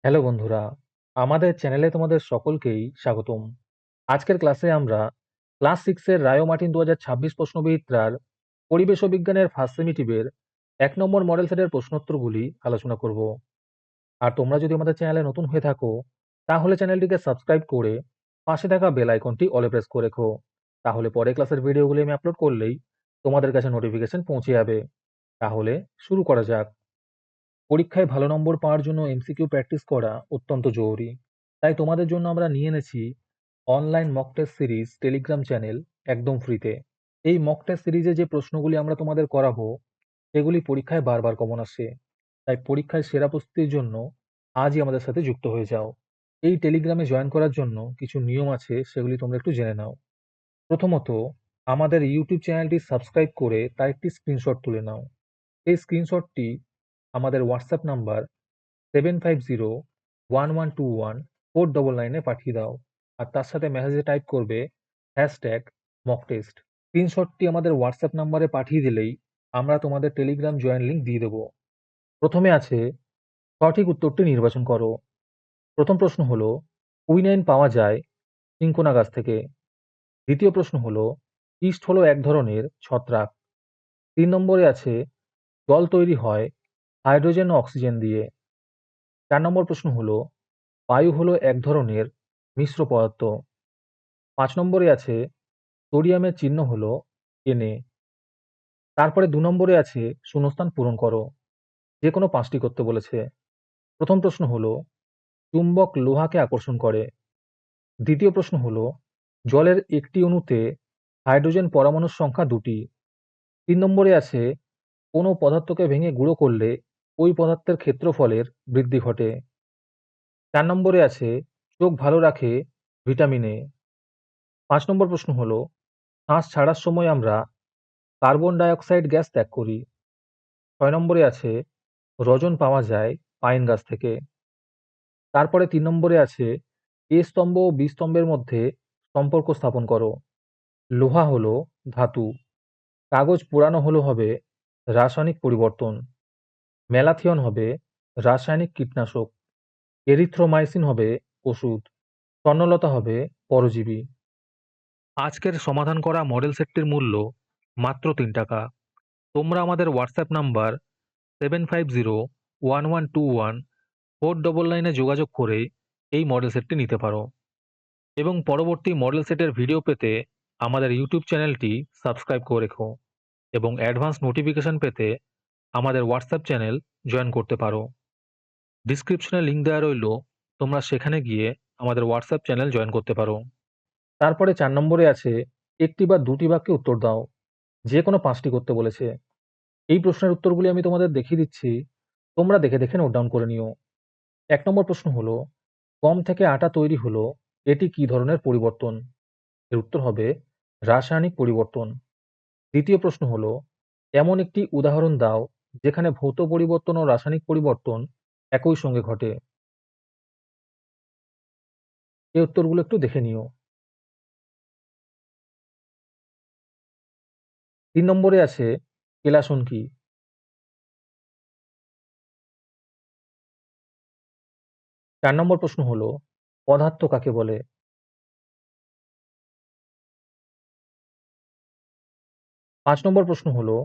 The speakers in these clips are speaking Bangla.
হ্যালো বন্ধুরা, আমাদের চ্যানেলে তোমাদের সকলকেই স্বাগতম। আজকের ক্লাসে আমরা ক্লাস 6 এর রায়ো মার্টিন 2026 প্রশ্নবিচিত্রার পরিবেশ ও বিজ্ঞানের ফার্স্ট সেমিটিভের 1 নম্বর মডেল সেটের প্রশ্নোত্তরগুলি আলোচনা করব। আর তোমরা যদি আমাদের চ্যানেলে নতুন হয়ে থাকো, তাহলে চ্যানেলটিকে সাবস্ক্রাইব করে পাশে থাকা বেল আইকনটি অলে প্রেস করে রেখো। তাহলে পরে ক্লাসের ভিডিওগুলি আমি আপলোড করলেই তোমাদের কাছে নোটিফিকেশন পৌঁছে যাবে। তাহলে শুরু করা যাক। পরীক্ষায় ভালো নম্বর পাওয়ার জন্য এমসিকিউ প্র্যাকটিস করা অত্যন্ত জরুরি। তাই তোমাদের জন্য আমরা নিয়ে এনেছি online mock test series Telegram channel, একদম ফ্রিতে। এই মক টেস্ট সিরিজে যে প্রশ্নগুলি আমরা তোমাদের করাবো সেগুলি পরীক্ষায় বারবার কমন আসে। তাই পরীক্ষায় সেরা প্রস্তুতির জন্য আজই আমাদের সাথে যুক্ত হয়ে যাও। এই টেলিগ্রামে জয়েন করার জন্য কিছু নিয়ম আছে, সেগুলি তোমরা একটু জেনে নাও। প্রথমত, আমাদের ইউটিউব চ্যানেলটি সাবস্ক্রাইব করে তার একটি স্ক্রিনশট তুলে নাও। এই স্ক্রিনশটটি আমাদের হোয়াটসঅ্যাপ নাম্বার 7501121499 পাঠিয়ে দাও। আর তার সাথে মেসেজে টাইপ করবে #মকটেস্ট। স্ক্রিনশটটি আমাদের হোয়াটসঅ্যাপ নাম্বারে পাঠিয়ে দিলেই আমরা তোমাদের টেলিগ্রাম জয়েন লিঙ্ক দিয়ে দেবো। প্রথমে আছে সঠিক উত্তরটি নির্বাচন করো। প্রথম প্রশ্ন হলো কুইনাইন পাওয়া যায় চিঙ্কোনা গাছ থেকে। দ্বিতীয় প্রশ্ন হলো ইস্ট হলো এক ধরনের ছত্রাক। 3 নম্বরে আছে জল তৈরি হয় হাইড্রোজেন ও অক্সিজেন দিয়ে। 4 নম্বর প্রশ্ন হলো বায়ু হলো এক ধরনের মিশ্র পদার্থ। 5 নম্বরে আছে সোডিয়ামের চিহ্ন হলো Na। তারপরে 2 নম্বরে আছে শূন্যস্থান পূরণ করো। যে কোনো 5টি করতে বলেছে। প্রথম প্রশ্ন হলো চুম্বক লোহাকে আকর্ষণ করে। দ্বিতীয় প্রশ্ন হলো জলের একটি অণুতে হাইড্রোজেন পরমাণুর সংখ্যা 2টি। 3 নম্বরে আছে কোনো পদার্থকে ভেঙে গুঁড়ো করলে ওই পদার্থের ক্ষেত্রফলের বৃদ্ধি ঘটে। 4 নম্বরে আছে চোখ ভালো রাখে ভিটামিন A। 5 নম্বর প্রশ্ন হলো শ্বাস ছাড়ার সময় আমরা কার্বন ডাই অক্সাইড গ্যাস ত্যাগ করি। 6 নম্বরে আছে রজন পাওয়া যায় পাইন গাছ থেকে। তারপরে 3 নম্বরে আছে এ স্তম্ভ ও বি স্তম্ভের মধ্যে সম্পর্ক স্থাপন করো। লোহা হলো ধাতু, কাগজ পোড়ানো হলো হবে রাসায়নিক পরিবর্তন, ম্যালাথিয়ন হবে রাসায়নিক কীটনাশক, এরিথ্রোমাইসিন হবে ওষুধ, স্বর্ণলতা হবে পরজীবী। আজকের সমাধান করা মডেল সেটটির মূল্য মাত্র 3 টাকা। তোমরা আমাদের হোয়াটসঅ্যাপ নাম্বার 7501121499 যোগাযোগ করে এই মডেল সেটটি নিতে পারো এবং পরবর্তী মডেল সেটের ভিডিও পেতে আমাদের ইউটিউব চ্যানেলটি সাবস্ক্রাইব করে রেখো এবং অ্যাডভান্স নোটিফিকেশন পেতে আমাদের হোয়াটসঅ্যাপ চ্যানেল জয়েন করতে পারো। ডিসক্রিপশনে লিঙ্ক দেওয়া রইল, তোমরা সেখানে গিয়ে আমাদের হোয়াটসঅ্যাপ চ্যানেল জয়েন করতে পারো। তারপরে 4 নম্বরে আছে একটি বা দুটি বাক্যে উত্তর দাও। যে কোনো 5টি করতে বলেছে। এই প্রশ্নের উত্তরগুলি আমি তোমাদের দেখিয়ে দিচ্ছি, তোমরা দেখে দেখে নোট ডাউন করে নিও। 1 নম্বর প্রশ্ন হলো গম থেকে আটা তৈরি হলো, এটি কি ধরনের পরিবর্তন? এর উত্তর হবে রাসায়নিক পরিবর্তন। দ্বিতীয় প্রশ্ন হলো এমন একটি উদাহরণ দাও যেখানে ভৌত পরিবর্তন ও রাসায়নিক পরিবর্তন একই সঙ্গে ঘটে। এই উত্তরগুলো একটু দেখে নিও। 3 নম্বরে আছে কেলাসন কি? 4 নম্বর প্রশ্ন হলো পদার্থ কাকে বলে? 5 নম্বর প্রশ্ন হলো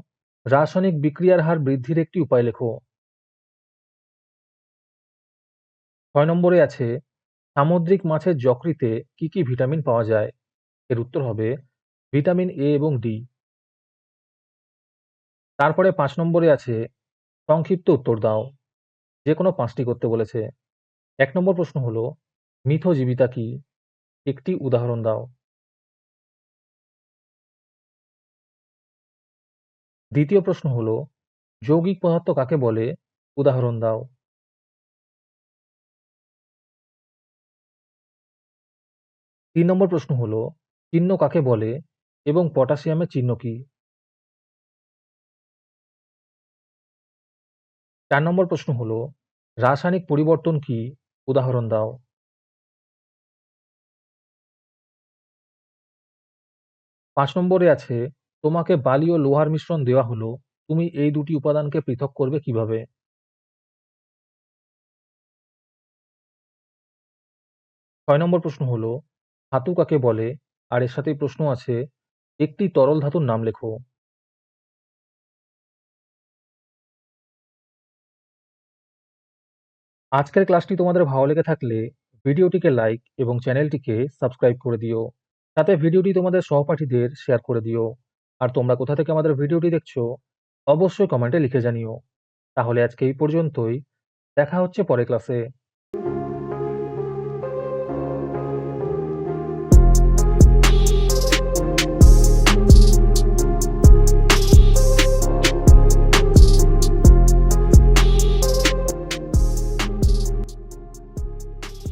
রাসায়নিক বিক্রিয়ার হার বৃদ্ধির একটি উপায় লেখো। 6 নম্বরে আছে সামুদ্রিক মাছের যকৃতে কি কি ভিটামিন পাওয়া যায়? এর উত্তর হবে ভিটামিন এ এবং ডি। তারপরে 5 নম্বরে আছে সংক্ষিপ্ত উত্তর দাও। যে কোনো 5টি করতে বলেছে। 1 নম্বর প্রশ্ন হলো মিথজীবিতা কি? একটি উদাহরণ দাও। দ্বিতীয় প্রশ্ন হলো যৌগিক পদার্থ কাকে বলে? উদাহরণ দাও। 3 নম্বর প্রশ্ন হলো চিহ্ন কাকে বলে এবং পটাশিয়ামের চিহ্ন কি? 4 নম্বর প্রশ্ন হলো রাসায়নিক পরিবর্তন কি? উদাহরণ দাও। 5 নম্বরে আছে তোমাকে বালি ও লোহার মিশ্রণ দেওয়া হলো, তুমি এই দুটি উপাদানকে পৃথক করবে কিভাবে? ৬ নম্বর প্রশ্ন হলো, ধাতু কাকে বলে? আর এর সাথেই প্রশ্ন আছে, একটি তরল ধাতুর নাম লেখো। আজকের ক্লাসটি তোমাদের ভালো লেগে থাকলে ভিডিওটিকে লাইক এবং চ্যানেলটিকে সাবস্ক্রাইব করে দিও। সাথে ভিডিওটি তোমাদের সহপাঠীদের শেয়ার করে দিও। আর তোমরা কোথা থেকে আমাদের ভিডিওটি দেখছো অবশ্যই কমেন্টে লিখে জানিও। তাহলে আজকে এই পর্যন্তই। দেখা হচ্ছে পরের ক্লাসে।